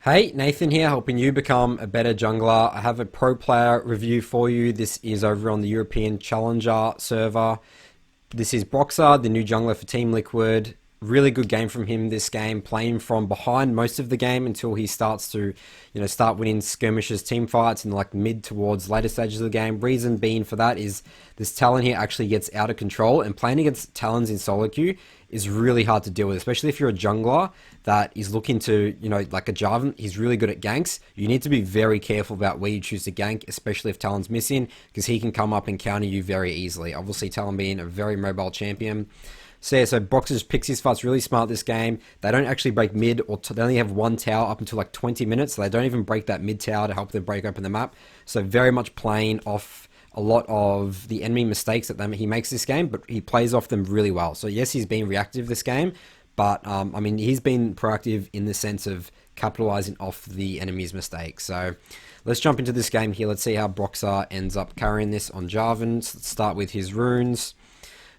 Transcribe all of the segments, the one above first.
Hey, Nathan here, helping you become a better jungler. I have a pro player review for you. This is over on the European Challenger server. This is Broxah, the new jungler for Team Liquid. Really good game from him this game, playing from behind most of the game until he starts to, start winning skirmishes, team fights in like mid towards later stages of the game. Reason being for that is this Talon here actually gets out of control, and playing against Talons in solo queue is really hard to deal with, especially if you're a jungler that is looking to, like a Jarvan, he's really good at ganks. You need to be very careful about where you choose to gank, especially if Talon's missing, because he can come up and counter you very easily. Obviously, Talon being a very mobile champion. So yeah, so Broxah just picks his fights really smart this game. They don't actually break mid, or they only have one tower up until like 20 minutes, so they don't even break that mid tower to help them break open the map. So very much playing off a lot of the enemy mistakes that he makes this game, but he plays off them really well. So yes, he's been reactive this game, but he's been proactive in the sense of capitalizing off the enemy's mistakes. So let's jump into this game here. Let's see how Broxah ends up carrying this on Jarvan. So let's start with his runes.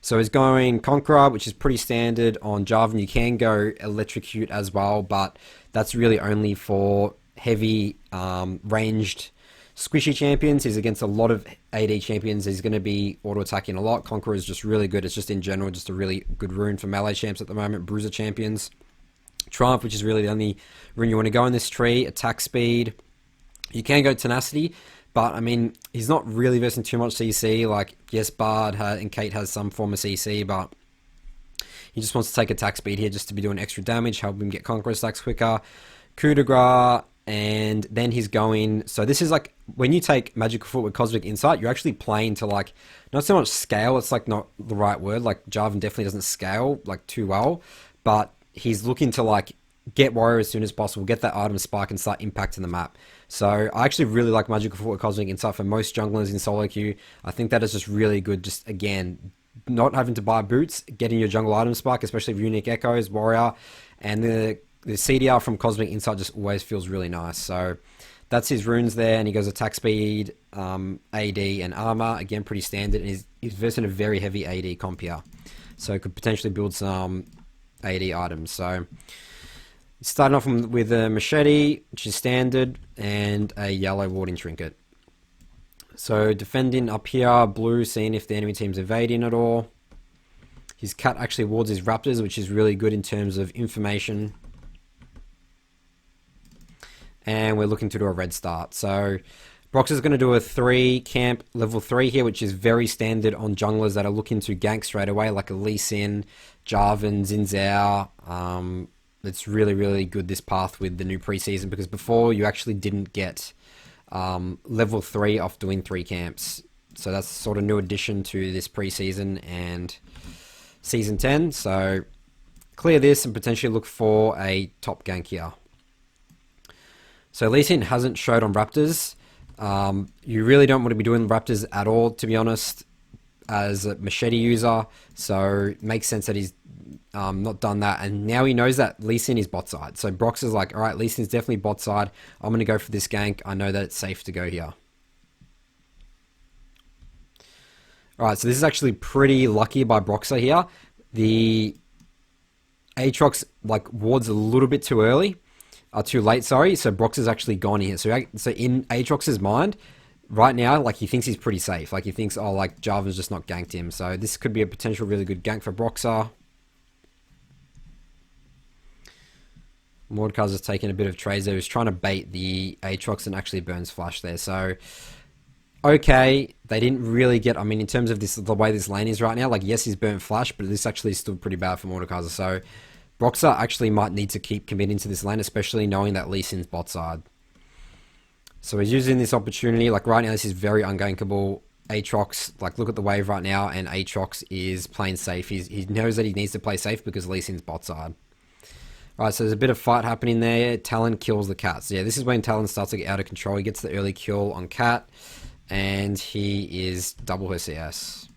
So he's going Conqueror, which is pretty standard on Jarvan. You can go Electrocute as well, but that's really only for heavy ranged squishy champions. He's against a lot of AD champions. He's going to be auto-attacking a lot. Conqueror is just really good. It's just in general just a really good rune for melee champs at the moment. Bruiser champions. Triumph, which is really the only rune you want to go in this tree. Attack speed. You can go Tenacity, but he's not really versing too much CC. Like, yes, Bard and Kate has some form of CC, but he just wants to take attack speed here just to be doing extra damage, help him get Conqueror stacks quicker. Coup de grace, and then he's going... So this is like, when you take Magical Foot with Cosmic Insight, you're actually playing to like, not so much scale, it's like not the right word. Like, Jarvan definitely doesn't scale like too well, but he's looking to like get Warrior as soon as possible, get that item spike and start impacting the map. So I actually really like Magical Foot with Cosmic Insight for most junglers in solo queue. I think that is just really good, just again, not having to buy boots, getting your jungle item spike, especially with Unique Echoes, Warrior, and the CDR from Cosmic Insight just always feels really nice. So that's his runes there, and he goes attack speed, AD, and armor. Again, pretty standard, and he's versing a very heavy AD comp here. So could potentially build some AD items. So starting off with a machete, which is standard, and a yellow warding trinket. So defending up here, blue, seeing if the enemy team's evading at all. His cat actually wards his raptors, which is really good in terms of information. And we're looking to do a red start. So Broxah is going to do a 3 camp level 3 here, which is very standard on junglers that are looking to gank straight away, like a Lee Sin, Jarvan, Xin Zhao. It's really, really good, this path with the new preseason, because before you actually didn't get level 3 off doing 3 camps. So that's sort of new addition to this preseason and season 10. So clear this and potentially look for a top gank here. So Lee Sin hasn't showed on Raptors. You really don't want to be doing Raptors at all, to be honest, as a machete user. So it makes sense that he's not done that, and now he knows that Lee Sin is bot side. So Brox is like, alright, Lee Sin's definitely bot side. I'm going to go for this gank. I know that it's safe to go here. Alright, so this is actually pretty lucky by Broxah here. The Aatrox like wards a little bit too early. Too late, sorry. So Broxah's actually gone here. So in Aatrox's mind, right now, like, he thinks he's pretty safe. Like, he thinks, oh, like, Jarvan's just not ganked him. So this could be a potential really good gank for Broxah. Mordekaiser's just taking a bit of trades there. He's trying to bait the Aatrox and actually burns flash there. So, okay, they didn't really get... in terms of this, the way this lane is right now, like, yes, he's burnt flash, but this actually is still pretty bad for Mordekaiser. So, Broxah actually might need to keep committing to this lane, especially knowing that Lee Sin's bot side. So he's using this opportunity. Like, right now, this is very ungankable. Aatrox, like, look at the wave right now, and Aatrox is playing safe. He knows that he needs to play safe because Lee Sin's bot side. Alright, so there's a bit of fight happening there. Talon kills the cat. So yeah, this is when Talon starts to get out of control. He gets the early kill on cat, and he is double her CS.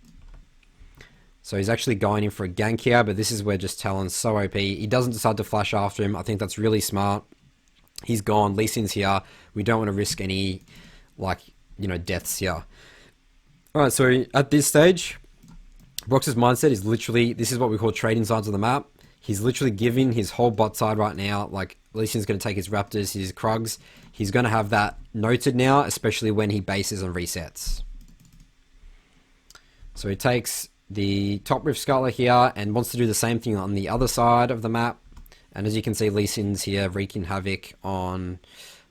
So he's actually going in for a gank here, but this is where just Talon's so OP. He doesn't decide to flash after him. I think that's really smart. He's gone. Lee Sin's here. We don't want to risk any, like, deaths here. Alright, so at this stage, Brox's mindset is literally, this is what we call trading sides of the map. He's literally giving his whole bot side right now, like, Lee Sin's going to take his Raptors, his Krugs. He's going to have that noted now, especially when he bases and resets. So he takes the top Rift Scuttler here and wants to do the same thing on the other side of the map. And as you can see, Lee Sin's here wreaking havoc on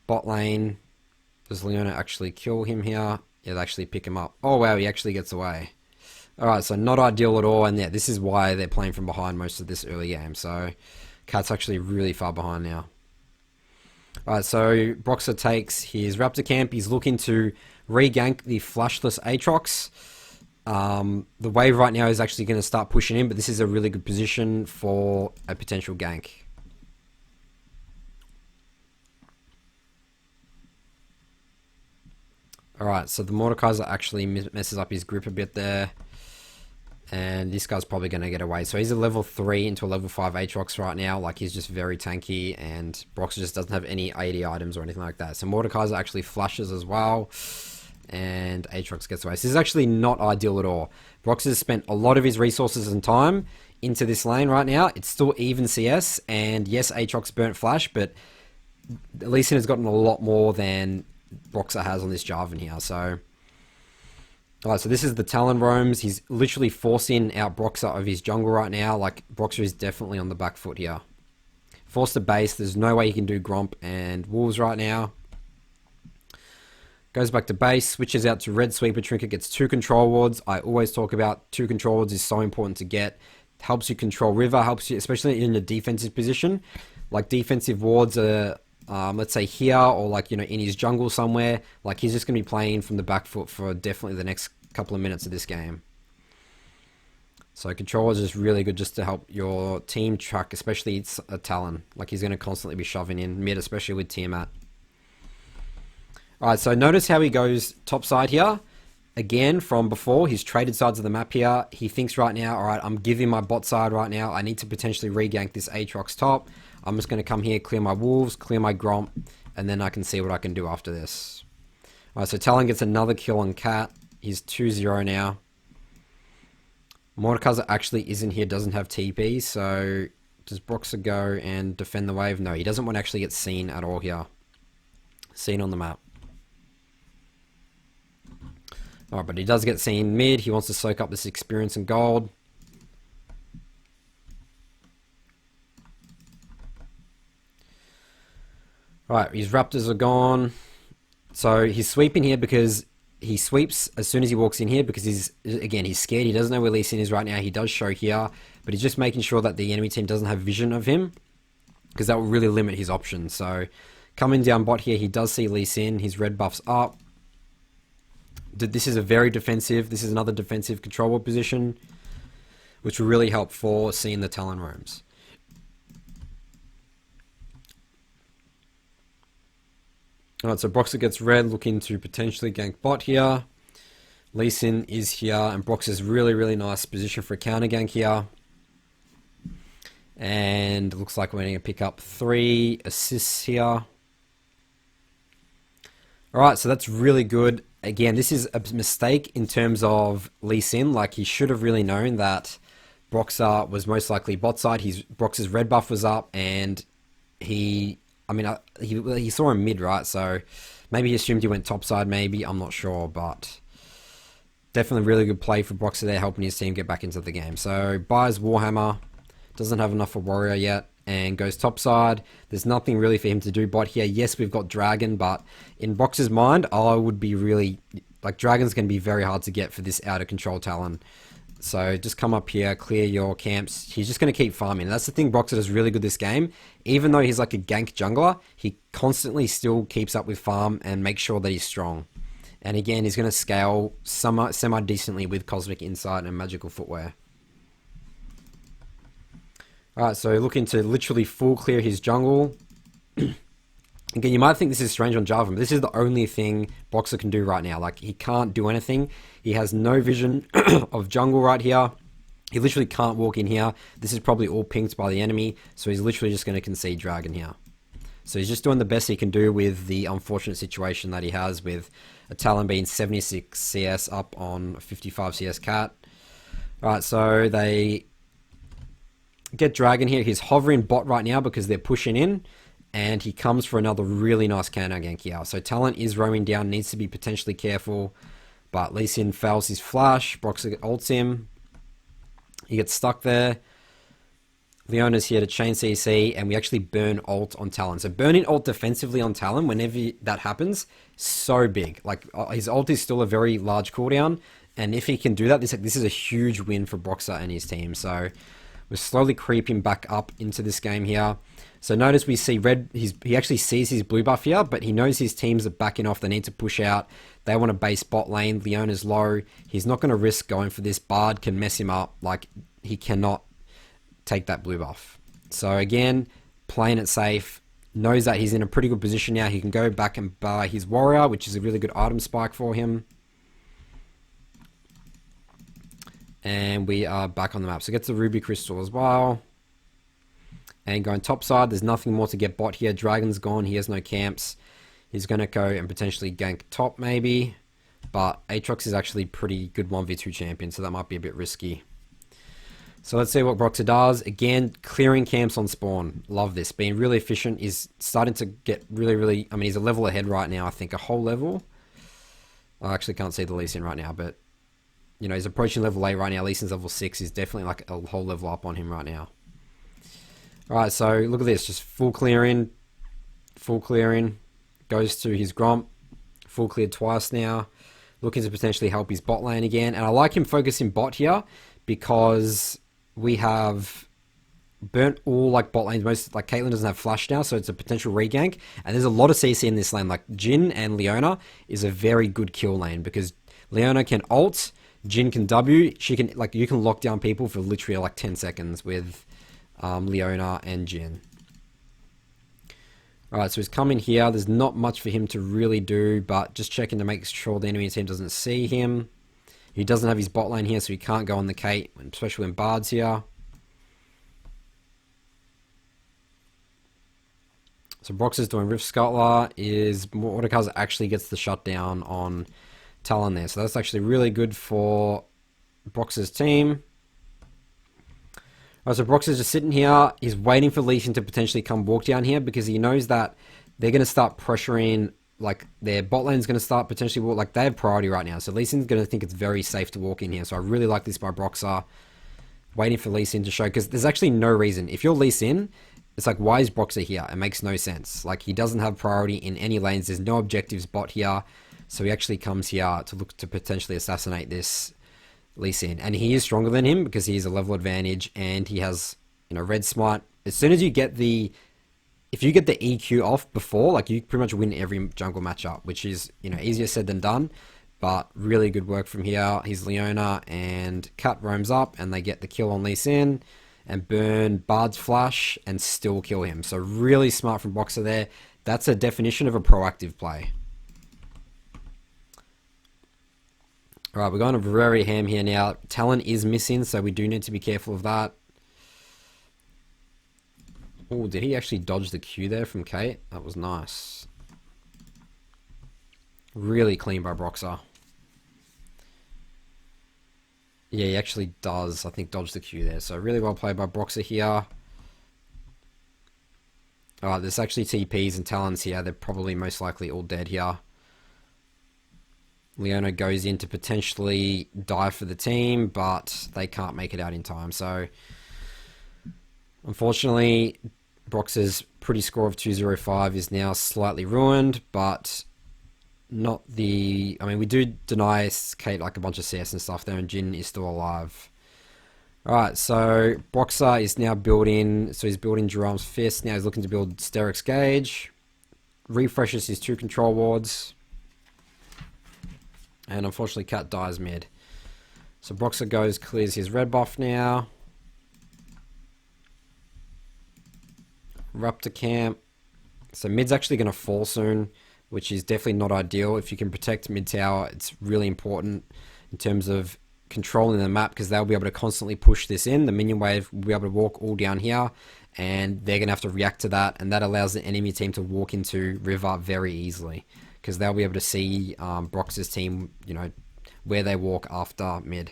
bot lane. Does Leona actually kill him here? Yeah, they actually pick him up. Oh wow, he actually gets away. Alright, so not ideal at all, and yeah, this is why they're playing from behind most of this early game. So Cat's actually really far behind now. Alright, so Broxah takes his Raptor camp. He's looking to re-gank the flashless Aatrox. The wave right now is actually going to start pushing in, but this is a really good position for a potential gank. Alright, so the Mordekaiser actually messes up his grip a bit there. And this guy's probably going to get away. So he's a level 3 into a level 5 Aatrox right now. Like, he's just very tanky. And Broxah just doesn't have any AD items or anything like that. So Mordekaiser actually flashes as well. And Aatrox gets away. So this is actually not ideal at all. Broxah has spent a lot of his resources and time into this lane right now. It's still even CS. And yes, Aatrox burnt flash. But Lee Sin has gotten a lot more than Broxah has on this Jarvan here. So alright, so this is the Talon roams. He's literally forcing out Broxah of his jungle right now. Like, Broxah is definitely on the back foot here. Forced to base. There's no way he can do Gromp and Wolves right now. Goes back to base. Switches out to Red Sweeper Trinket. Gets 2 control wards. I always talk about 2 control wards is so important to get. Helps you control River. Helps you, especially in a defensive position. Like, defensive wards are let's say here, or like, you know, in his jungle somewhere. Like, he's just going to be playing from the back foot for definitely the next couple of minutes of this game. So control is just really good just to help your team track, especially it's a Talon. Like, he's going to constantly be shoving in mid, especially with Tiamat. Alright, so notice how he goes top side here. Again, from before, he's traded sides of the map here. He thinks right now, alright, I'm giving my bot side right now. I need to potentially re-gank this Aatrox top. I'm just going to come here, clear my Wolves, clear my Gromp, and then I can see what I can do after this. Alright, so Talon gets another kill on Cat. He's 2-0 now. Mordekaiser actually isn't here, doesn't have TP, so does Broxah go and defend the wave? No, he doesn't want to actually get seen at all here. Seen on the map. Alright, but he does get seen mid. He wants to soak up this experience and gold. Alright, his Raptors are gone. So he's sweeping here because he sweeps as soon as he walks in here because he's scared. He doesn't know where Lee Sin is right now. He does show here, but he's just making sure that the enemy team doesn't have vision of him because that will really limit his options. So coming down bot here, he does see Lee Sin. His red buff's up. This is a very defensive. This is another defensive control ward position, which will really help for seeing the Talon roams. Alright, so Broxah gets red, looking to potentially gank bot here. Lee Sin is here, and Broxah's really, really nice position for a counter gank here. And looks like we're going to pick up 3 assists here. Alright, so that's really good. Again, this is a mistake in terms of Lee Sin. Like, he should have really known that Broxah was most likely bot side. Broxah's red buff was up, and he saw him mid, right? So maybe he assumed he went top side, maybe. I'm not sure, but definitely really good play for Broxah there, helping his team get back into the game. So buys Warhammer, doesn't have enough for Warrior yet, and goes top side. There's nothing really for him to do bot here. Yes, we've got Dragon, but in Broxah's mind, I would be really... Like, Dragon's going to be very hard to get for this out-of-control Talon. So just come up here, clear your camps. He's just going to keep farming. That's the thing Broxah does really good this game. Even though he's like a gank jungler, he constantly still keeps up with farm and makes sure that he's strong. And again, he's going to scale semi-decently with Cosmic Insight and Magical Footwear. Alright, so looking to literally full clear his jungle. Again, you might think this is strange on Jarvan, but this is the only thing Broxah can do right now. Like, he can't do anything. He has no vision of jungle right here. He literally can't walk in here. This is probably all pinked by the enemy, so he's literally just going to concede Dragon here. So he's just doing the best he can do with the unfortunate situation that he has with a Talon being 76 CS up on 55 CS Cat. Alright, so they get Dragon here. He's hovering bot right now because they're pushing in. And he comes for another really nice counter gank here. So Talon is roaming down, needs to be potentially careful. But Lee Sin fails his flash. Broxah ults him. He gets stuck there. Leona's here to chain CC, and we actually burn ult on Talon. So burning ult defensively on Talon, whenever that happens, so big. Like, his ult is still a very large cooldown, and if he can do that, this is a huge win for Broxah and his team. So we're slowly creeping back up into this game here. So notice we see red, he actually sees his blue buff here, but he knows his teams are backing off. They need to push out. They want to base bot lane. Leona's low. He's not going to risk going for this. Bard can mess him up. Like, he cannot take that blue buff. So again, playing it safe, knows that he's in a pretty good position now. He can go back and buy his warrior, which is a really good item spike for him. And we are back on the map. So gets the ruby crystal as well. And going top side, there's nothing more to get bot here. Dragon's gone. He has no camps. He's going to go and potentially gank top maybe. But Aatrox is actually pretty good 1v2 champion, so that might be a bit risky. So let's see what Broxah does. Again, clearing camps on spawn. Love this. Being really efficient. Is starting to get really... I mean, he's a level ahead right now, I think. A whole level. I actually can't see the Lee Sin right now, but... You know, he's approaching level 8 right now. Lee Sin's level 6. He's definitely like a whole level up on him right now. Alright, so look at this. Just full clearing. Full clearing. Goes to his Gromp. Full cleared twice now. Looking to potentially help his bot lane again. And I like him focusing bot here because... we have burnt all like bot lanes. Most like Caitlyn doesn't have flash now, so it's a potential regank. And there's a lot of CC in this lane. Like Jhin and Leona is a very good kill lane because Leona can ult, Jhin can W. She can like you can lock down people for literally like 10 seconds with Leona and Jhin. Alright, so he's coming here. There's not much for him to really do, but just checking to make sure the enemy team doesn't see him. He doesn't have his bot lane here, so he can't go on the Kate, especially when Bard's here. So Broxah's doing Rift Scuttler. Mordekaiser actually gets the shutdown on Talon there. So that's actually really good for Broxah's team. Alright, so Broxah's just sitting here. He's waiting for Lee Sin to potentially come walk down here because he knows that they're going to start pressuring... like their bot lane's going to start potentially walk, like they have priority right now. So Lee Sin's going to think it's very safe to walk in here. So I really like this by Broxah. Waiting for Lee Sin to show because there's actually no reason. If you're Lee Sin, it's like, why is Broxah here? It makes no sense. Like he doesn't have priority in any lanes. There's no objectives bot here. So he actually comes here to look to potentially assassinate this Lee Sin. And he is stronger than him because he has a level advantage and he has, you know, red smite. As soon as you get the... if you get the EQ off before, like you pretty much win every jungle matchup, which is, you know, easier said than done, but really good work from here. He's Leona and Kat roams up and they get the kill on Lee Sin and burn Bard's flash and still kill him. So really smart from Broxah there. That's a definition of a proactive play. Alright, we're going to very ham here now. Talon is missing, so we do need to be careful of that. Oh, did he actually dodge the Q there from Kate? That was nice. Really clean by Broxah. Yeah, he actually does, I think, dodge the Q there. So really well played by Broxah here. Alright, there's actually TPs and Talons here. They're probably most likely all dead here. Leona goes in to potentially die for the team, but they can't make it out in time. So, unfortunately, Broxah's pretty score of 205 is now slightly ruined, but not the... I mean, we do deny Kate like a bunch of CS and stuff there, and Jhin is still alive. Alright, so Broxah is now building... So he's building Jerome's Fist. Now he's looking to build Steric's Gauge. Refreshes his 2 control wards. And unfortunately, Cat dies mid. So Broxah goes, clears his red buff now. Raptor camp. So mid's actually going to fall soon, which is definitely not ideal. If you can protect mid tower, it's really important in terms of controlling the map, because they'll be able to constantly push this in. The minion wave will be able to walk all down here, and they're going to have to react to that, and that allows the enemy team to walk into river very easily, because they'll be able to see Broxah's team, you know, where they walk after mid.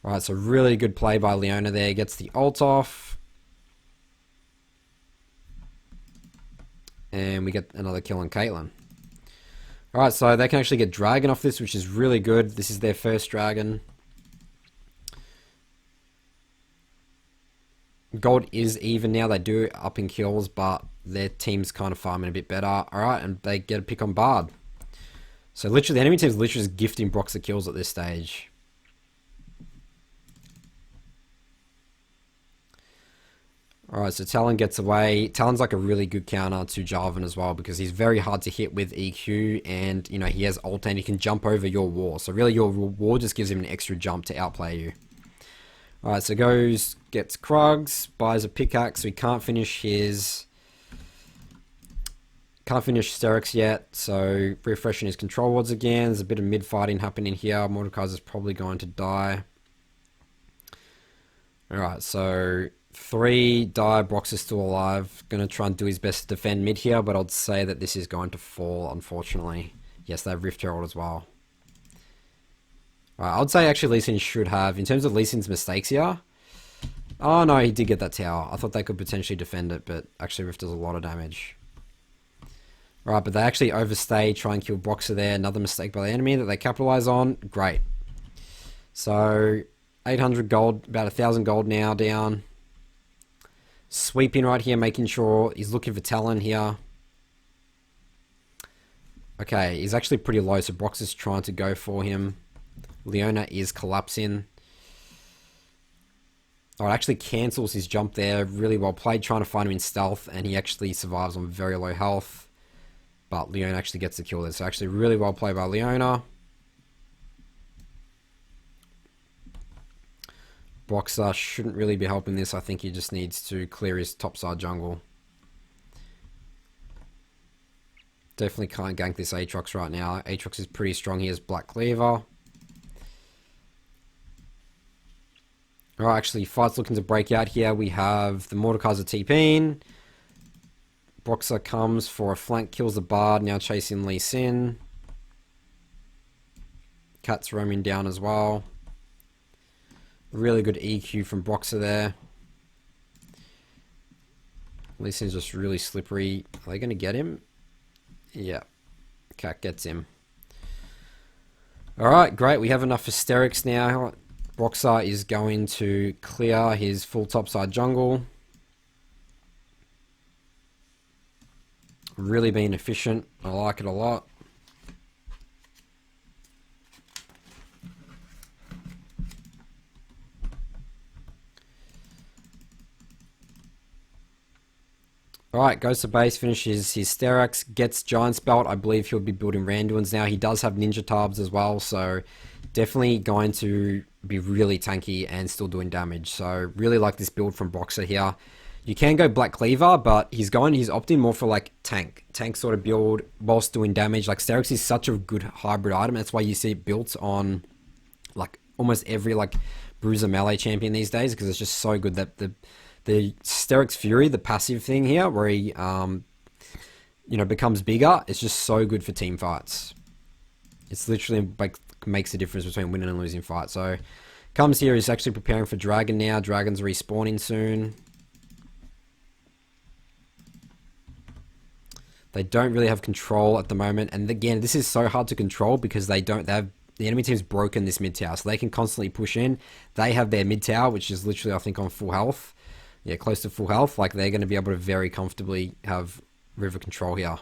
Alright, so really good play by Leona there. Gets the ult off. And we get another kill on Caitlyn. Alright, so they can actually get Dragon off this, which is really good. This is their first Dragon. Gold is even now. They do up in kills, but their team's kind of farming a bit better. Alright, and they get a pick on Bard. So literally, the enemy team's literally just gifting Broxah kills at this stage. Alright, so Talon gets away. Talon's like a really good counter to Jarvan as well, because he's very hard to hit with EQ, and, you know, he has ult and he can jump over your wall. So really, your wall just gives him an extra jump to outplay you. Alright, so goes, gets Krugs, buys a pickaxe, so he can't finish his... Can't finish Sterix yet, so refreshing his control wards again. There's a bit of mid-fighting happening here. Mordekaiser's probably going to die. Alright, so 3 die, Brox is still alive. Gonna try and do his best to defend mid here, but I'd say that this is going to fall, unfortunately. Yes, they have Rift Herald as well. Alright, I'd say actually Lee Sin should have, in terms of Lee Sin's mistakes here. Oh no, he did get that tower. I thought they could potentially defend it, but actually Rift does a lot of damage. Alright, but they actually overstay, try and kill Broxah there. Another mistake by the enemy that they capitalize on. Great. So, 800 gold, about 1,000 gold now down. Sweeping right here, making sure he's looking for Talon here. Okay, he's actually pretty low, so Brox is trying to go for him. Leona is collapsing. Oh, it actually cancels his jump there. Really well played, trying to find him in stealth, and he actually survives on very low health. But Leona actually gets the kill there. So actually really well played by Leona. Broxah shouldn't really be helping this. I think he just needs to clear his topside jungle. Definitely can't gank this Aatrox right now. Aatrox is pretty strong. He has Black Cleaver. Alright, actually, fight's looking to break out here. We have the Mordekaiser TPing. Broxah comes for a flank, kills the Bard, now chasing Lee Sin. Cat's roaming down as well. Really good EQ from Broxah there. Lee Sin's just really slippery. Are they going to get him? Yeah. Cat gets him. Alright, great. We have enough for Sterix now. Broxah is going to clear his full topside jungle. Really being efficient. I like it a lot. Alright, goes to base, finishes his Sterix, gets Giant's Belt. I believe he'll be building Randuin's now. He does have Ninja Tarbs as well, so definitely going to be really tanky and still doing damage. So really like this build from Broxah here. You can go Black Cleaver, but he's opting more for like tank sort of build whilst doing damage. Like Sterix is such a good hybrid item. That's why you see it built on like almost every like bruiser melee champion these days, because it's just so good that the Sterix Fury, the passive thing here, where he you know, becomes bigger, it's just so good for team fights. It's literally like makes the difference between winning and losing fights. So comes here, he's actually preparing for Dragon now. Dragon's respawning soon. They don't really have control at the moment, and again, this is so hard to control because they have the enemy team's broken this mid tower, so they can constantly push in. They have their mid tower, which is literally I think on full health. Yeah, close to full health. Like they're going to be able to very comfortably have river control here.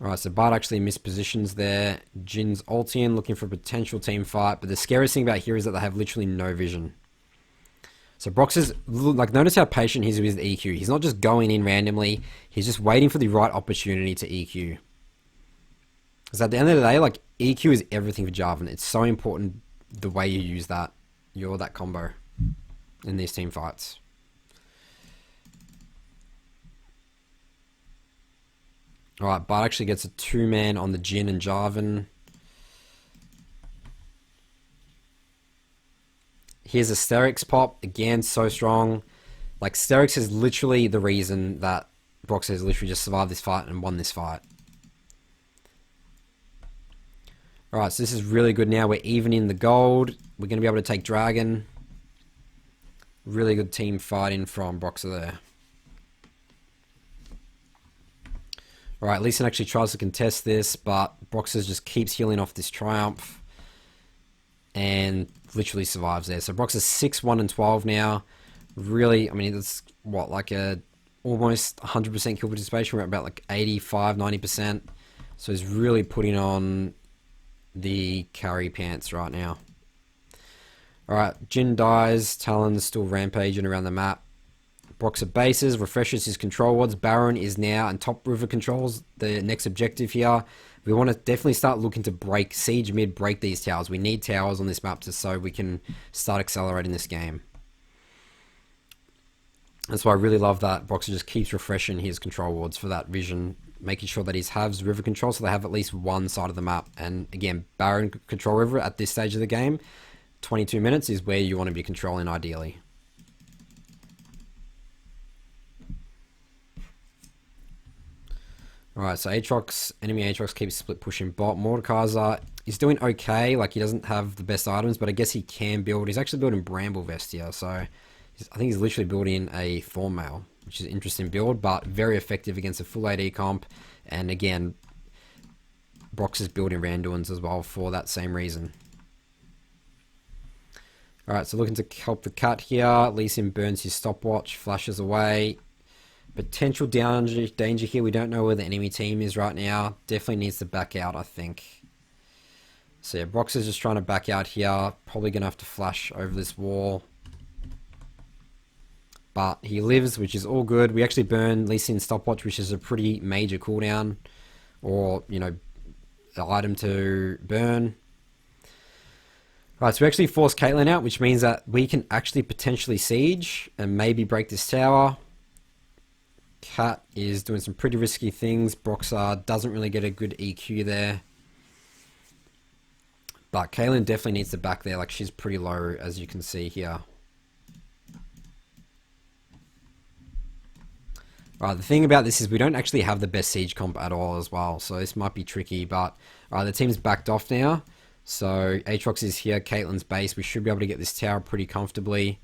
Alright, so Bard actually mispositions there. Jin's ulting, looking for a potential team fight. But the scariest thing about here is that they have literally no vision. So Brox is, like, notice how patient he is with EQ. He's not just going in randomly. He's just waiting for the right opportunity to EQ. Because at the end of the day, like, EQ is everything for Jarvan. It's so important the way you use that, that combo in these team fights. Alright, Bard actually gets a 2-man on the Jhin and Jarvan. Here's a Sterix pop. Again, so strong. Like, Sterix is literally the reason that Broxah has literally just survived this fight and won this fight. Alright, so this is really good now. We're even in the gold. We're going to be able to take Dragon. Really good team fighting from Broxah there. Alright, Lee Sin actually tries to contest this, but Broxah just keeps healing off this Triumph. And literally survives there. So Broxah's 6-1-12 now. Really, I mean, it's what, like a almost 100% kill participation. We're at about like 85-90%. So he's really putting on the carry pants right now. Alright, Jin dies. Talon's still rampaging around the map. Broxah bases, refreshes his control wards. Baron is now, and top river controls the next objective here. We want to definitely start looking to break siege mid, break these towers. We need towers on this map so we can start accelerating this game. That's why I really love that Broxah just keeps refreshing his control wards for that vision, making sure that his halves river control so they have at least one side of the map. And again, Baron control river at this stage of the game, 22 minutes is where you want to be controlling ideally. Alright, so Aatrox, enemy Aatrox keeps split pushing bot. Mordekaiser is doing okay, like he doesn't have the best items, but I guess he can build. He's actually building Bramble Vest here, so I think he's literally building a Thornmail, which is an interesting build, but very effective against a full AD comp. And again, Brox is building Randuins as well for that same reason. Alright, so looking to help the cut here. Lee Sin burns his stopwatch, flashes away. Potential danger here. We don't know where the enemy team is right now. Definitely needs to back out, I think. So yeah, Brox is just trying to back out here. Probably going to have to flash over this wall. But he lives, which is all good. We actually burn Lee Sin's stopwatch, which is a pretty major cooldown. Or, you know, an item to burn. Right, so we actually force Caitlyn out, which means that we can actually potentially siege and maybe break this tower. Cat is doing some pretty risky things. Broxah doesn't really get a good EQ there. But Caitlyn definitely needs to back there. Like, she's pretty low, as you can see here. Right, the thing about this is we don't actually have the best siege comp at all as well. So this might be tricky. But the team's backed off now. So Aatrox is here. Caitlyn's base. We should be able to get this tower pretty comfortably.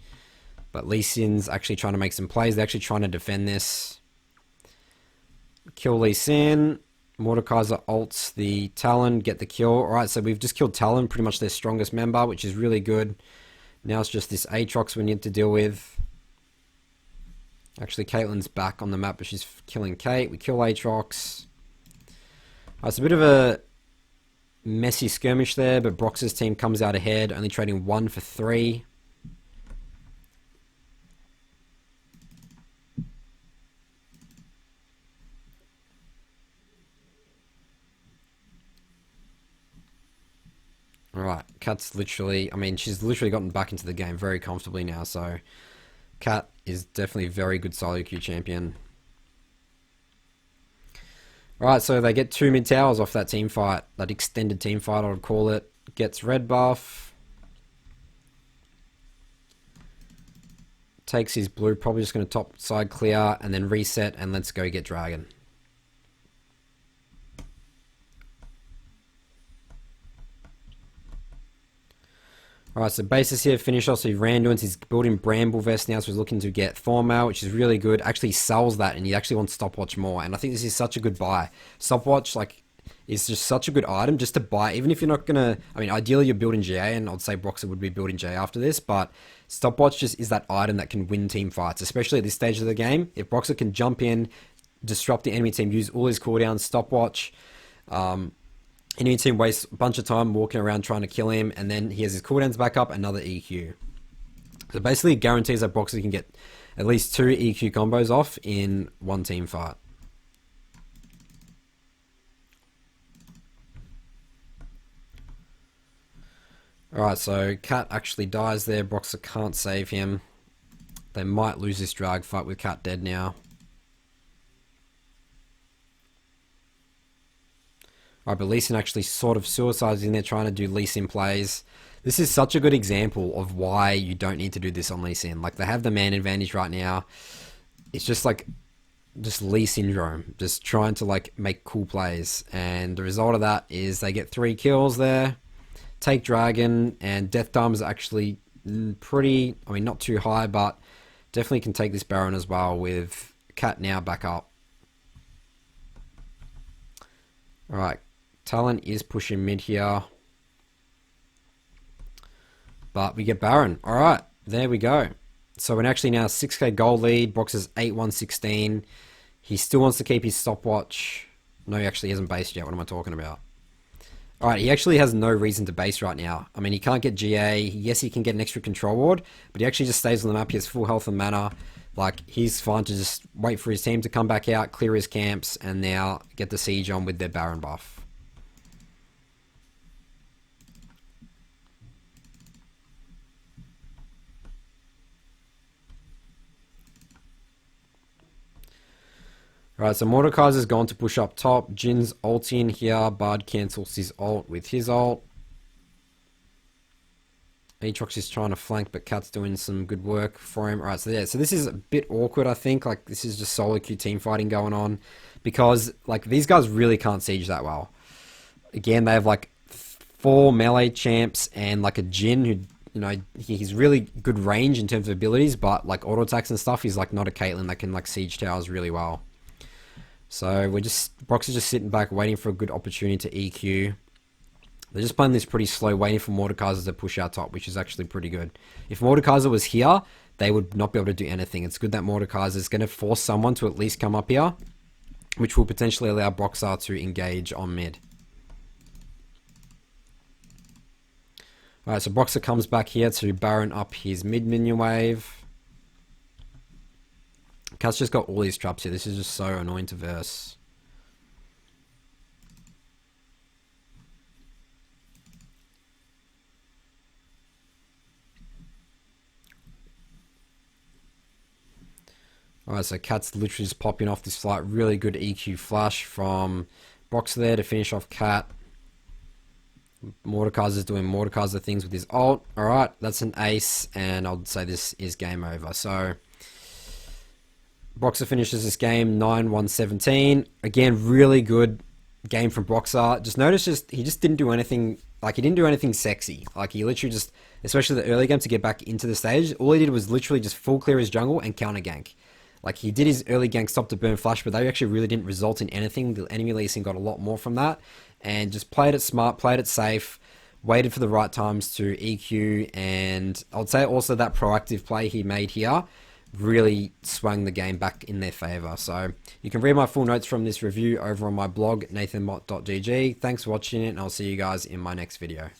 But Lee Sin's actually trying to make some plays. They're actually trying to defend this. Kill Lee Sin. Mordekaiser ults the Talon, get the kill. Alright, so we've just killed Talon, pretty much their strongest member, which is really good. Now it's just this Aatrox we need to deal with. Actually, Caitlyn's back on the map, but she's killing Kate. We kill Aatrox. It's a bit of a messy skirmish there, but Brox's team comes out ahead, only trading 1 for 3. Alright, Kat's literally, I mean, she's literally gotten back into the game very comfortably now, so Kat is definitely a very good solo queue champion. Alright, so they get 2 mid towers off that team fight, that extended team fight I would call it. Gets red buff. Takes his blue, probably just going to top side clear, and then reset, and let's go get dragon. Alright, so bases here, finish off, so he Randuins, he's building Bramble Vest now, so he's looking to get Thornmail, which is really good. Actually, he sells that, and he actually wants Stopwatch more, and I think this is such a good buy. Stopwatch, like, is just such a good item just to buy, even if you're not gonna, I mean, ideally you're building GA, and I'd say Broxah would be building GA after this, but Stopwatch just is that item that can win team fights, especially at this stage of the game. If Broxah can jump in, disrupt the enemy team, use all his cooldowns, Stopwatch, enemy team wastes a bunch of time walking around trying to kill him, and then he has his cooldowns back up, another EQ. So basically it guarantees that Broxah can get at least 2 EQ combos off in one team fight. Alright, so Cat actually dies there. Broxah can't save him. They might lose this drag fight with Cat dead now. Alright, but Lee Sin actually sort of suicides in there trying to do Lee Sin plays. This is such a good example of why you don't need to do this on Lee Sin. Like, they have the man advantage right now. It's just like, just Lee Syndrome. Just trying to, like, make cool plays. And the result of that is they get 3 kills there. Take Dragon, and Death Dome is actually pretty, I mean, not too high, but definitely can take this Baron as well with Cat now back up. Alright, Talon is pushing mid here. But we get Baron. Alright, there we go. So we're actually now 6k gold lead. Broxah's 8-1-16. He still wants to keep his stopwatch. No, he actually hasn't based yet. What am I talking about? Alright, he actually has no reason to base right now. I mean, he can't get GA. Yes, he can get an extra control ward, but he actually just stays on the map. He has full health and mana. Like, he's fine to just wait for his team to come back out, clear his camps, and now get the siege on with their Baron buff. Alright, so Mordekaiser's gone to push up top. Jin's ulting here. Bard cancels his ult with his ult. Aatrox is trying to flank, but Cat's doing some good work for him. Alright, so yeah, so this is a bit awkward, I think. Like, this is just solo queue team fighting going on. Because, like, these guys really can't siege that well. Again, they have, like, 4 melee champs and, like, a Jin who, you know, he's really good range in terms of abilities, but, like, auto attacks and stuff, he's, like, not a Caitlyn that can, like, siege towers really well. So we're just, Broxah's just sitting back waiting for a good opportunity to EQ. They're just playing this pretty slow, waiting for Mordekaiser to push out top, which is actually pretty good. If Mordekaiser was here, they would not be able to do anything. It's good that Mordekaiser is going to force someone to at least come up here, which will potentially allow Broxah to engage on mid. Alright, so Broxah comes back here to Baron up his mid minion wave. Cat's just got all these traps here. This is just so annoying to verse. Alright, so Cat's literally just popping off this flight. Really good EQ flash from Broxah there to finish off Cat. Mordekaiser's doing Mordekaiser things with his ult. Alright, that's an ace, and I'll say this is game over. So Broxah finishes this game 9-1-17. Again, really good game from Broxah. Just notice he just didn't do anything, like he didn't do anything sexy. Like he literally just, especially the early game to get back into the stage, all he did was literally just full clear his jungle and counter gank. Like he did his early gank stop to burn flash, but they actually really didn't result in anything. The enemy leasing got a lot more from that, and just played it smart, played it safe, waited for the right times to EQ, and I would say also that proactive play he made here really swung the game back in their favor. So you can read my full notes from this review over on my blog, nathanmott.gg. Thanks for watching it, and I'll see you guys in my next video.